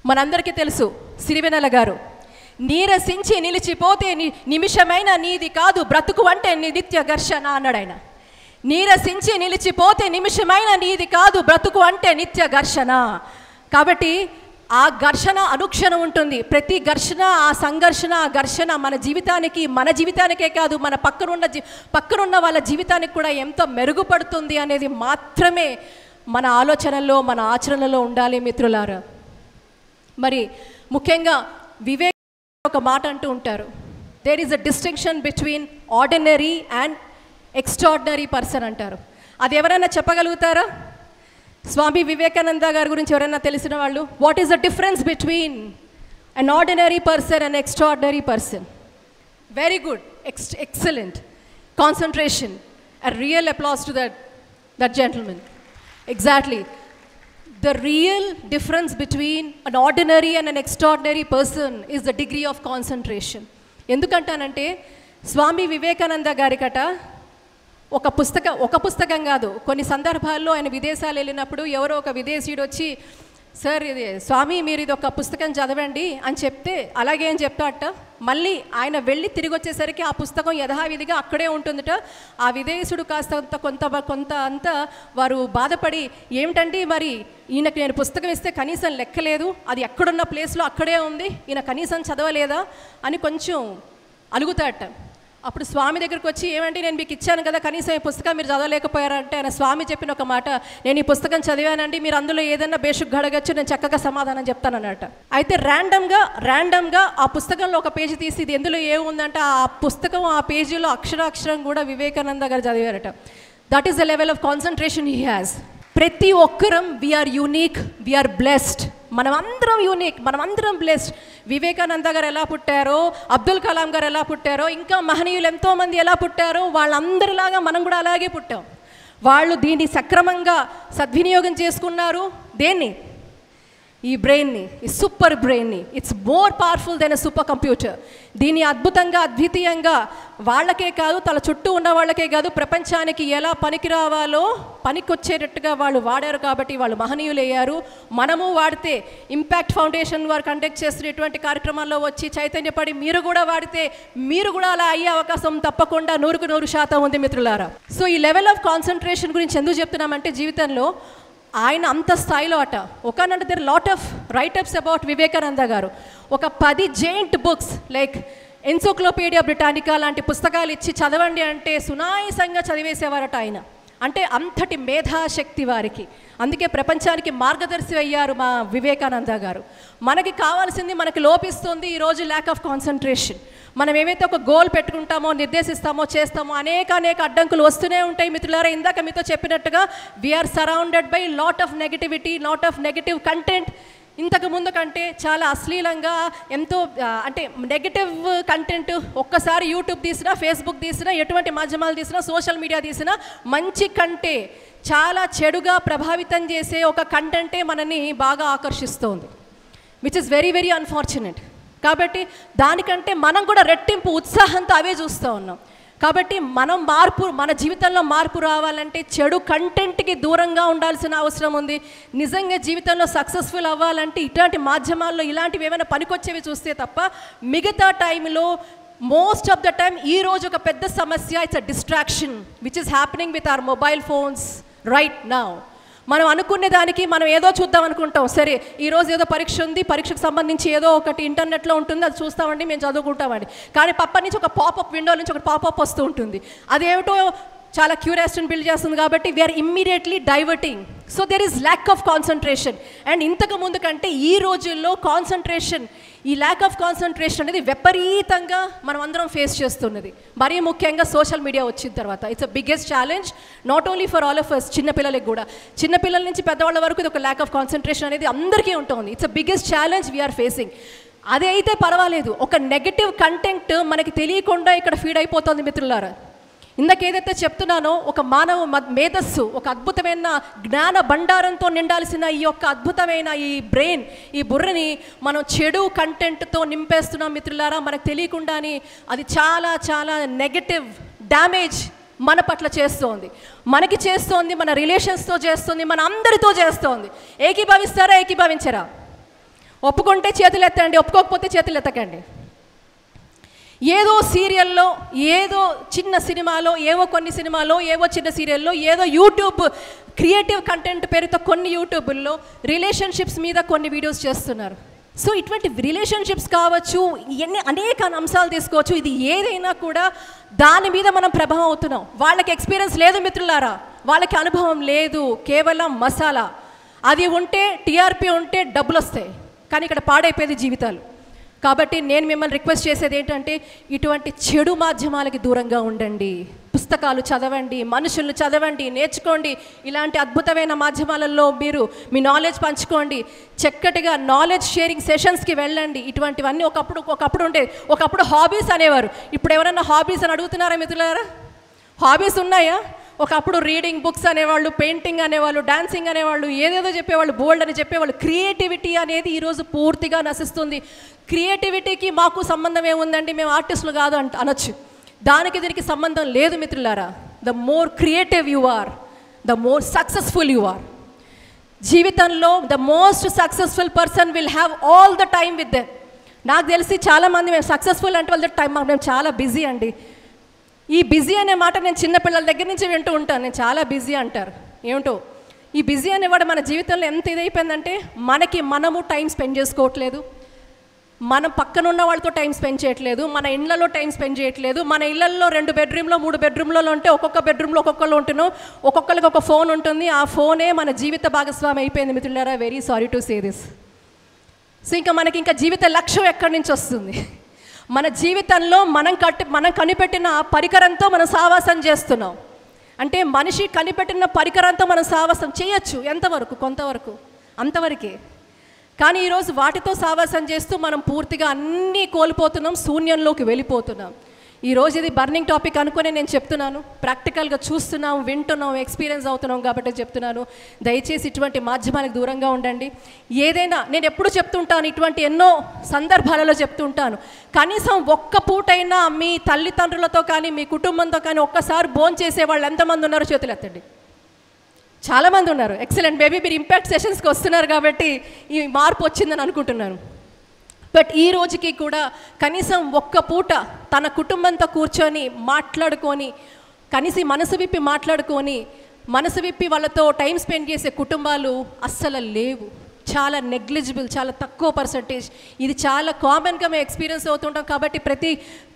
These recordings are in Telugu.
మనందరికీ తెలుసు సిరివెన్నెల గారు, నీరసించి నిలిచిపోతే నిమిషమైన నీది కాదు బ్రతుకు అంటే నిత్య ఘర్షణ అన్నాడు ఆయన. నీరసించి నిలిచిపోతే నిమిషమైన నీది కాదు బ్రతుకు అంటే నిత్య ఘర్షణ. కాబట్టి ఆ ఘర్షణ అనుక్షణం ఉంటుంది. ప్రతి ఘర్షణ, ఆ సంఘర్షణ, ఆ ఘర్షణ మన జీవితానికే కాదు, మన పక్కనున్న వాళ్ళ జీవితానికి కూడా ఎంతో మెరుగుపడుతుంది అనేది మాత్రమే మన ఆలోచనల్లో, మన ఆచరణలో ఉండాలి మిత్రులారా. మరి ముఖ్యంగా వివేక్ ఒక మాట అంటూ ఉంటారు, there is a distinction between ordinary and extraordinary person అంటారు. అది ఎవరైనా చెప్పగలుగుతారా? స్వామి వివేకానంద గారి గురించి ఎవరైనా తెలిసిన వాళ్ళు, what is the difference between an ordinary person and extraordinary person? Very good, excellent concentration, a real applause to that gentleman. Exactly. The real difference between an ordinary and an extraordinary person is the degree of concentration. ఎందుకంటానంటే Swami Vivekananda గారికట ఒక పుస్తకం కాదు, కొన్ని సందర్భాల్లో ఆయన విదేశాలు వెళ్ళినప్పుడు ఎవరో ఒక విదేశీయుడు వచ్చి, సార్ ఇది స్వామి మీరు ఇది ఒక పుస్తకం చదవండి అని చెప్తే అలాగే అని చెప్తాట. మళ్ళీ ఆయన వెళ్ళి తిరిగి వచ్చేసరికి ఆ పుస్తకం యథావిధిగా అక్కడే ఉంటుందట. ఆ విదేశీయుడు కాస్త కొంత అంతా వారు బాధపడి, ఏమిటండి మరి ఈయనకి నేను పుస్తకం ఇస్తే కనీసం లెక్కలేదు, అది ఎక్కడున్న ప్లేస్లో అక్కడే ఉంది, ఈయన కనీసం చదవలేదా అని కొంచెం అలుగుతాడట. అప్పుడు స్వామి దగ్గరికి వచ్చి, ఏమంటే నేను మీకు ఇచ్చాను కదా, కనీసం ఈ పుస్తకం మీరు చదవలేకపోయారంటే ఆయన స్వామి చెప్పిన ఒక మాట, నేను ఈ పుస్తకం చదివానండి, మీరు అందులో ఏదైనా బేషుగ్గా అడగచ్చు, నేను చక్కగా సమాధానం చెప్తానన్నట. అయితే ర్యాండమ్గా ఆ పుస్తకంలో ఒక పేజీ తీసి ఇది ఎందులో ఏముందంటే ఆ పుస్తకం ఆ పేజీలో అక్షరాక్షరం కూడా వివేకానంద గారు చదివారట. That is the level of concentration he has. ప్రతి ఒక్కరం వీఆర్ యూనిక్, వీఆర్ బ్లెస్డ్. మనమందరం యూనిక్, మనమందరం బ్లెస్డ్. వివేకానంద గారు ఎలా పుట్టారో, అబ్దుల్ కలాం గారు ఎలా పుట్టారో, ఇంకా మహనీయులు ఎంతోమంది ఎలా పుట్టారో వాళ్ళందరిలాగా మనం కూడా అలాగే పుట్టాం. వాళ్ళు దీన్ని సక్రమంగా సద్వినియోగం చేసుకున్నారు. దేన్ని? ఈ బ్రెయిన్ని, ఈ సూపర్ బ్రెయిన్ని. It's more powerful then a super computer. దీన్ని అద్భుతంగా, అద్వితీయంగా వాళ్ళకే కాదు, తన చుట్టూ ఉన్న వాళ్ళకే కాదు, ప్రపంచానికి ఎలా పనికి రావాలో పనికొచ్చేటట్టుగా వాళ్ళు వాడారు. కాబట్టి వాళ్ళు మహనీయులు అయ్యారు. మనము వాడితే, ఇంపాక్ట్ ఫౌండేషన్ వారు కండక్ట్ చేస్తున్నటువంటి కార్యక్రమాల్లో వచ్చి చైతన్యపడి మీరు కూడా వాడితే మీరు కూడా అలా అయ్యే అవకాశం తప్పకుండా 100% ఉంది మిత్రులారా. సో ఈ లెవెల్ ఆఫ్ కాన్సన్ట్రేషన్ గురించి ఎందుకు చెప్తున్నామంటే, జీవితంలో ఆయన అంత స్థాయిలో అట. ఒకనంటే there lot of writeups about Vivekananda garu. ఒక 10 giant books like encyclopedia Britannica లాంటి పుస్తకాలు ఇచ్చి చదవండి అంటే సునాయాసంగా చదివేసేవారట ఆయన. అంటే అంతటి మేధాశక్తి వారికి. అందుకే ప్రపంచానికి మార్గదర్శి అయ్యారు మా వివేకానంద గారు. మనకి కావాల్సింది, మనకి లోపిస్తుంది ఈరోజు ల్యాక్ ఆఫ్ కాన్సన్ట్రేషన్. మనం ఏమైతే ఒక గోల్ పెట్టుకుంటామో, నిర్దేశిస్తామో, చేస్తామో అనేక అడ్డంకులు వస్తూనే ఉంటాయి మిత్రులారా. ఇందాక మీతో చెప్పినట్టుగా we're surrounded by lot of negativity, lot of negative content. ఇంతకు ముందు కంటే చాలా అశ్లీలంగా, ఎంతో అంటే నెగిటివ్ కంటెంట్. ఒక్కసారి యూట్యూబ్ తీసినా, ఫేస్బుక్ తీసినా, ఎటువంటి మాధ్యమాలు తీసినా, సోషల్ మీడియా తీసినా మంచి కంటే చాలా చెడుగా ప్రభావితం చేసే ఒక కంటెంటే మనని బాగా ఆకర్షిస్తోంది, which is very very unfortunate. కాబట్టి దానికంటే మనం కూడా రెట్టింపు ఉత్సాహంతో అవే చూస్తూ ఉన్నాం. కాబట్టి మన జీవితంలో మార్పు రావాలంటే చెడు కంటెంట్కి దూరంగా ఉండాల్సిన అవసరం ఉంది. నిజంగా జీవితంలో సక్సెస్ఫుల్ అవ్వాలంటే ఇట్లాంటి మాధ్యమాల్లో ఇలాంటివి ఏమైనా పనికొచ్చేవి చూస్తే తప్ప మిగతా టైంలో మోస్ట్ ఆఫ్ ద టైమ్ ఈరోజు ఒక పెద్ద సమస్య, it's a distraction which is happening with our mobile phones right now. మనం అనుకునే దానికి మనం ఏదో చూద్దాం అనుకుంటాం. సరే ఈరోజు ఏదో పరీక్ష ఉంది, పరీక్షకు సంబంధించి ఏదో ఒకటి ఇంటర్నెట్లో ఉంటుంది, అది చూస్తామండి, మేము చదువుకుంటామండి. కానీ పక్క నుంచి ఒక పాపప్, విండో నుంచి ఒక పాపప్ వస్తూ ఉంటుంది. అదేమిటో చాలా క్యూరియాసిటీని బిల్డ్ చేస్తుంది. కాబట్టి we're immediately diverting. So there is lack of concentration. And ఇంతకు ముందు కంటే ఈ రోజుల్లో కాన్సన్ట్రేషన్, ఈ ల్యాక్ ఆఫ్ కాన్సన్ట్రేషన్ అనేది విపరీతంగా మనం అందరం ఫేస్ చేస్తున్నది. మరీ ముఖ్యంగా సోషల్ మీడియా వచ్చిన తర్వాత it's a biggest challenge, not only for all of us, చిన్నపిల్లలకి కూడా. చిన్నపిల్లల నుంచి పెద్దవాళ్ళ వరకు ఇది ఒక ల్యాక్ ఆఫ్ కాన్సన్ట్రేషన్ అనేది అందరికీ ఉంటుంది. It's a biggest challenge we're facing. అదే అయితే పర్వాలేదు, ఒక నెగటివ్ కంటెంట్ మనకి తెలియకుండా ఇక్కడ ఫీడ్ అయిపోతుంది మిత్రులారా. ఇందాక ఏదైతే చెప్తున్నానో, ఒక మానవ మేధస్సు, ఒక అద్భుతమైన జ్ఞాన భండారంతో నిండాల్సిన ఈ యొక్క అద్భుతమైన ఈ బ్రెయిన్, ఈ బుర్రని మనం చెడు కంటెంట్తో నింపేస్తున్నాం మిత్రులారా. మనకు తెలియకుండానే అది చాలా నెగటివ్ డ్యామేజ్ మన పట్ల చేస్తోంది, మనకి చేస్తోంది, మన రిలేషన్స్తో చేస్తుంది, మన అందరితో చేస్తోంది. ఏకీభవిస్తారా? ఏకీభవించరా? ఒప్పుకుంటే చేతులు ఎత్తండి, ఒప్పుకోకపోతే చేతులు ఎత్తకండి. ఏదో సీరియల్లో, ఏదో చిన్న సినిమాలో, ఏవో కొన్ని సినిమాలో, ఏవో చిన్న సీరియల్లో, ఏదో యూట్యూబ్ క్రియేటివ్ కంటెంట్ పేరుతో కొన్ని యూట్యూబుల్లో రిలేషన్షిప్స్ మీద కొన్ని వీడియోస్ చేస్తున్నారు. సో ఇటువంటి రిలేషన్షిప్స్ కావచ్చు, అనేక అంశాలు తీసుకోవచ్చు. ఇది ఏదైనా కూడా దాని మీద మనం ప్రభావం అవుతున్నాం. వాళ్ళకి ఎక్స్పీరియన్స్ లేదు మిత్రులారా, వాళ్ళకి అనుభవం లేదు, కేవలం మసాలా. అది ఉంటే, టీఆర్పీ ఉంటే డబ్బులు వస్తాయి, కానీ ఇక్కడ పాడైపోయేది జీవితాలు. కాబట్టి నేను మిమ్మల్ని రిక్వెస్ట్ చేసేది ఏంటంటే, ఇటువంటి చెడు మాధ్యమాలకి దూరంగా ఉండండి. పుస్తకాలు చదవండి, మనుషులను చదవండి, నేర్చుకోండి. ఇలాంటి అద్భుతమైన మాధ్యమాలలో మీరు మీ నాలెడ్జ్ పంచుకోండి. చక్కటిగా నాలెడ్జ్ షేరింగ్ సెషన్స్కి వెళ్ళండి. ఇటువంటివన్నీ ఒకప్పుడు ఉండే. ఒకప్పుడు హాబీస్ అనేవారు. ఇప్పుడు ఎవరైనా హాబీస్ అని అడుగుతున్నారా మిత్రులారా? హాబీస్ ఉన్నాయా? ఒకప్పుడు రీడింగ్ బుక్స్ అనేవాళ్ళు, పెయింటింగ్ అనేవాళ్ళు, డాన్సింగ్ అనేవాళ్ళు, ఏదేదో చెప్పేవాళ్ళు, బోల్డ్ అని చెప్పేవాళ్ళు. క్రియేటివిటీ అనేది ఈరోజు పూర్తిగా నశిస్తుంది. క్రియేటివిటీకి మాకు సంబంధం ఏముందండి, మేము ఆర్టిస్టులు కాదు అనొచ్చు. దానికి దీనికి సంబంధం లేదు మిత్రులారా. The more creative you are, the more successful you are. జీవితంలో the most successful person will have all the time with them. నాకు తెలిసి చాలామంది మేము సక్సెస్ఫుల్ అంటే వాళ్ళ టైం, మేము చాలా బిజీ అండి. ఈ బిజీ అనే మాట నేను చిన్నపిల్లల దగ్గర నుంచి వింటూ ఉంటాను. నేను చాలా బిజీ అంటారు. ఏమిటో ఈ బిజీ అనేవాడు మన జీవితంలో ఎంత ఇదైపోయిందంటే, మనము టైం స్పెండ్ చేసుకోవట్లేదు, మనం పక్కన ఉన్న వాళ్ళతో టైం స్పెండ్ చేయట్లేదు, మన ఇళ్లలో టైం స్పెండ్ చేయట్లేదు. మన ఇళ్లలో 2 బెడ్రూమ్లో 3 బెడ్రూమ్లలో ఉంటే ఒక్కొక్క బెడ్రూమ్లో ఒక్కొక్కరు ఉంటున్నాం. ఒక్కొక్కరికి ఒక ఫోన్ ఉంటుంది. ఆ ఫోనే మన జీవిత భాగస్వామి అయిపోయింది మిత్రులారా. Very sorry to say this. So ఇంకా జీవిత లక్ష్యం ఎక్కడి నుంచి వస్తుంది? మన జీవితంలో మనం కనిపెట్టిన పరికరంతో మనం సావాసం చేస్తున్నాం. అంటే మనిషి కనిపెట్టిన పరికరంతో మనం సావాసం చేయొచ్చు. ఎంతవరకు? కొంతవరకు, అంతవరకే. కానీ ఈరోజు వాటితో సావాసం చేస్తూ మనం పూర్తిగా అన్నీ కోల్పోతున్నాం, శూన్యంలోకి వెళ్ళిపోతున్నాం. ఈరోజు ఇది బర్నింగ్ టాపిక్ అనుకునే నేను చెప్తున్నాను. ప్రాక్టికల్గా చూస్తున్నాం, వింటున్నాం, ఎక్స్పీరియన్స్ అవుతున్నాం కాబట్టి చెప్తున్నాను. దయచేసి ఇటువంటి మాధ్యమాలకు దూరంగా ఉండండి. ఏదైనా నేను ఎప్పుడు చెప్తుంటాను, ఇటువంటి ఎన్నో సందర్భాలలో చెప్తుంటాను. కనీసం ఒక్క పూటైనా మీ తల్లిదండ్రులతో కానీ మీ కుటుంబంతో కానీ ఒక్కసారి భోంచేసే వాళ్ళు ఎంతమంది ఉన్నారో చేతులు ఎత్తండి. చాలామంది ఉన్నారు. ఎక్సలెంట్ బేబీ, మీరు ఇంపాక్ట్ సెషన్స్కి వస్తున్నారు కాబట్టి ఈ మార్పు వచ్చిందని అనుకుంటున్నాను. బట్ ఈ రోజుకి కూడా కనీసం ఒక్క పూట తన కుటుంబంతో కూర్చొని మాట్లాడుకొని, కనీసం మనసు విప్పి మాట్లాడుకొని, మనసు విప్పి వాళ్ళతో టైం స్పెండ్ చేసే కుటుంబాలు అస్సలు లేవు. చాలా నెగ్లిజిబుల్, చాలా తక్కువ పర్సంటేజ్. ఇది చాలా కామన్గా మేము ఎక్స్పీరియన్స్ అవుతుంటాం. కాబట్టి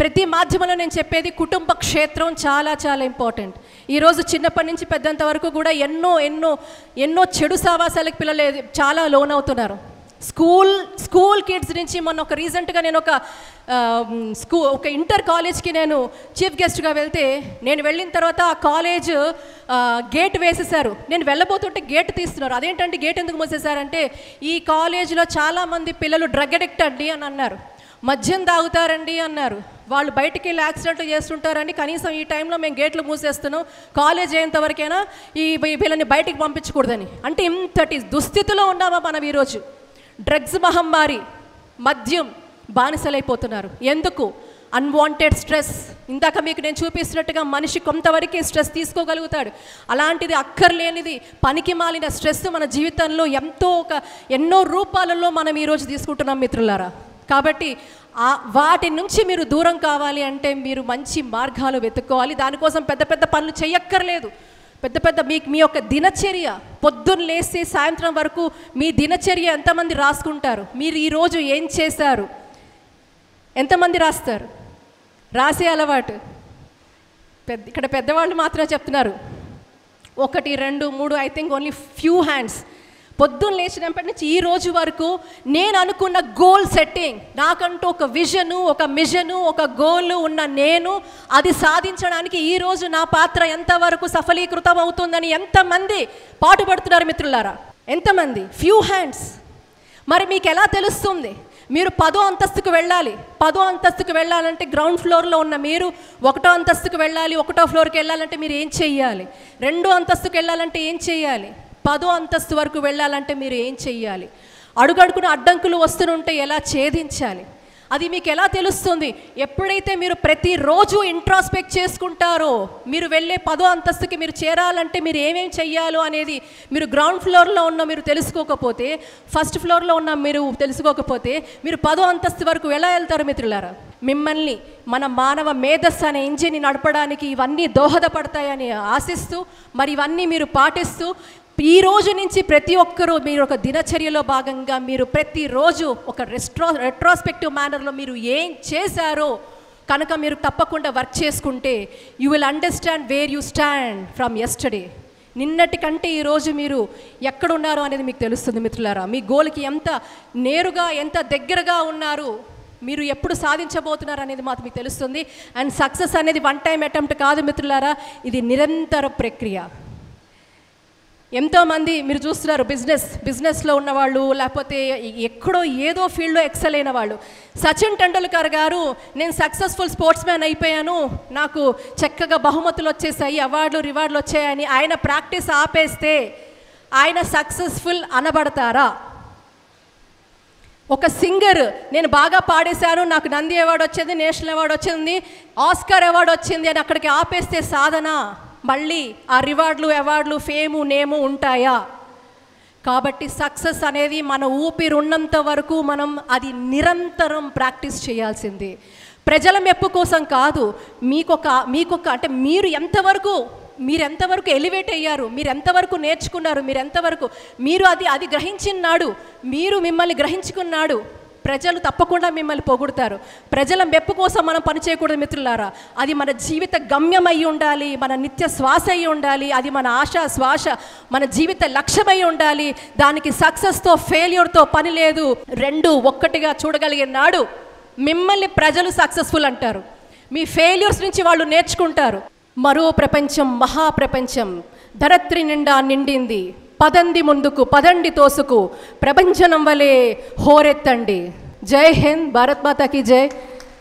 ప్రతి మాధ్యమంలో నేను చెప్పేది కుటుంబ క్షేత్రం చాలా చాలా ఇంపార్టెంట్. ఈరోజు చిన్నప్పటి నుంచి పెద్దంత వరకు కూడా ఎన్నో చెడు సావాసాలకు పిల్లలు చాలా లోన్ అవుతున్నారు. స్కూల్ కిడ్స్ నుంచి మొన్న రీసెంట్గా నేను ఒక ఇంటర్ కాలేజ్కి నేను చీఫ్ గెస్ట్గా వెళ్తే, నేను వెళ్ళిన తర్వాత ఆ కాలేజ్ గేట్ వేసేసారు. నేను వెళ్ళబోతుంటే గేట్ తీస్తున్నారు. అదేంటంటే గేట్ ఎందుకు మూసేశారంటే, ఈ కాలేజీలో చాలామంది పిల్లలు డ్రగ్ అడిక్ట్ అండి అని అన్నారు. మద్యం తాగుతారండి అన్నారు. వాళ్ళు బయటికి వెళ్ళి యాక్సిడెంట్లు చేస్తుంటారని కనీసం ఈ టైంలో మేము గేట్లు మూసేస్తున్నాం, కాలేజ్ అయ్యేంతవరకైనా ఈ వీళ్ళని బయటికి పంపించకూడదని. అంటే ఇంతటి దుస్థితిలో ఉన్నామా మనం ఈరోజు? డ్రగ్స్ మహమ్మారి, మద్యం బానిసలైపోతున్నారు. ఎందుకు? Unwanted stress. ఇందాక మీకు నేను చూపిస్తున్నట్టుగా మనిషి కొంతవరకే స్ట్రెస్ తీసుకోగలుగుతాడు. అలాంటిది అక్కర్లేనిది పనికి మాలిన స్ట్రెస్ మన జీవితంలో ఎన్నో రూపాలలో మనం ఈరోజు తీసుకుంటున్నాం మిత్రులారా. కాబట్టి వాటి నుంచి మీరు దూరం కావాలి అంటే మీరు మంచి మార్గాలు వెతుక్కోవాలి. దానికోసం పెద్ద పెద్ద పనులు చేయక్కర్లేదు. పెద్ద మీ యొక్క దినచర్య, పొద్దున్న లేసి సాయంత్రం వరకు మీ దినచర్య ఎంతమంది రాసుకుంటారు? మీరు ఈరోజు ఏం చేశారు ఎంతమంది రాస్తారు? రాసే అలవాటు ఇక్కడ పెద్దవాళ్ళు మాత్రమే చెప్తున్నారు. 1, 2, 3, I think only few hands. పొద్దున్న లేచినప్పటి నుంచి ఈ రోజు వరకు నేను అనుకున్న గోల్ సెట్టింగ్, నాకంటూ ఒక విజను, ఒక మిషను, ఒక గోల్ ఉన్న నేను అది సాధించడానికి ఈరోజు నా పాత్ర ఎంతవరకు సఫలీకృతం అవుతుందని ఎంతమంది పాటుపడుతున్నారు మిత్రులారా? ఎంతమంది? Few hands. మరి మీకు ఎలా తెలుస్తుంది? మీరు 10వ అంతస్తుకు వెళ్ళాలి. 10వ అంతస్తుకు వెళ్ళాలంటే గ్రౌండ్ ఫ్లోర్లో ఉన్న మీరు 1వ అంతస్తుకు వెళ్ళాలి. 1వ ఫ్లోర్కి వెళ్ళాలంటే మీరు ఏం చెయ్యాలి? 2వ అంతస్తుకు వెళ్ళాలంటే ఏం చెయ్యాలి? 10వ అంతస్తు వరకు వెళ్ళాలంటే మీరు ఏం చెయ్యాలి? అడుగడుగున అడ్డంకులు వస్తుంటే ఎలా ఛేదించాలి? అది మీకు ఎలా తెలుస్తుంది? ఎప్పుడైతే మీరు ప్రతిరోజు ఇంట్రాస్పెక్ట్ చేసుకుంటారో, మీరు వెళ్ళే 10వ అంతస్తుకి మీరు చేరాలంటే మీరు ఏమేమి చెయ్యాలో అనేది మీరు గ్రౌండ్ ఫ్లోర్లో ఉన్న మీరు తెలుసుకోకపోతే, ఫస్ట్ ఫ్లోర్లో ఉన్న మీరు తెలుసుకోకపోతే, మీరు 10వ అంతస్తు వరకు ఎలా వెళ్తారు మిత్రులారా? మిమ్మల్ని మన మానవ మేధస్సు అనే ఇంజిన్ని నడపడానికి ఇవన్నీ దోహదపడతాయని ఆశిస్తూ, మరి ఇవన్నీ మీరు పాటిస్తూ, ఈ రోజు నుంచి ప్రతి ఒక్కరూ మీరు ఒక దినచర్యలో భాగంగా మీరు ప్రతిరోజు ఒక రెట్రోస్పెక్టివ్ మేనర్లో మీరు ఏం చేశారో కనుక మీరు తప్పకుండా వర్క్ చేసుకుంటే you will understand where you stand from yesterday. నిన్నటి కంటే ఈరోజు మీరు ఎక్కడున్నారో అనేది మీకు తెలుస్తుంది మిత్రులారా. మీ గోల్కి ఎంత నేరుగా ఎంత దగ్గరగా ఉన్నారు, మీరు ఎప్పుడు సాధించబోతున్నారు అనేది మాత్రం మీకు తెలుస్తుంది. అండ్ సక్సెస్ అనేది వన్ టైం అటెంప్ట్ కాదు మిత్రులారా, ఇది నిరంతర ప్రక్రియ. ఎంతోమంది మీరు చూస్తున్నారు బిజినెస్లో ఉన్నవాళ్ళు, లేకపోతే ఎక్కడో ఏదో ఫీల్డ్లో ఎక్సెల్ అయిన వాళ్ళు. సచిన్ టెండూల్కర్ గారు నేను సక్సెస్ఫుల్ స్పోర్ట్స్ మ్యాన్ అయిపోయాను, నాకు చక్కగా బహుమతులు వచ్చేసాయి, రివార్డులు వచ్చాయని ఆయన ప్రాక్టీస్ ఆపేస్తే ఆయన సక్సెస్ఫుల్ అనబడతారా? ఒక సింగర్ నేను బాగా పాడేశాను, నాకు నంది అవార్డు వచ్చింది, నేషనల్ అవార్డు వచ్చింది, ఆస్కార్ అవార్డు వచ్చింది అని అక్కడికి ఆపేస్తే సాధన, మళ్ళీ ఆ అవార్డులు ఫేము నేము ఉంటాయా? కాబట్టి సక్సెస్ అనేది మన ఊపిరి ఉన్నంత వరకు మనం అది నిరంతరం ప్రాక్టీస్ చేయాల్సింది. ప్రజల మెప్పు కోసం కాదు, మీకొక అంటే మీరు ఎంతవరకు ఎలివేట్ అయ్యారు, మీరు ఎంతవరకు నేర్చుకున్నారు, మీరు అది గ్రహించినాడు, మీరు మిమ్మల్ని గ్రహించుకున్నాడు, ప్రజలు తప్పకుండా మిమ్మల్ని పొగుడుతారు. ప్రజల మెప్పు కోసం మనం పనిచేయకూడదు మిత్రులారా. అది మన జీవిత గమ్యం అయి ఉండాలి, మన నిత్య శ్వాస అయి ఉండాలి, అది మన ఆశ శ్వాస, మన జీవిత లక్ష్యమై ఉండాలి. దానికి సక్సెస్తో ఫెయిల్యూర్తో పని లేదు. రెండు ఒక్కటిగా చూడగలిగే నాడు మిమ్మల్ని ప్రజలు సక్సెస్ఫుల్ అంటారు, మీ ఫెయిల్యూర్స్ నుంచి వాళ్ళు నేర్చుకుంటారు. మరో ప్రపంచం, మహాప్రపంచం ధరత్రి నిండా నిండింది, పదండి ముందుకు, పదండి తోసుకు, ప్రపంచనం వలె హోరెత్తండి. జై హింద్, భారత్ మాతాకి జై.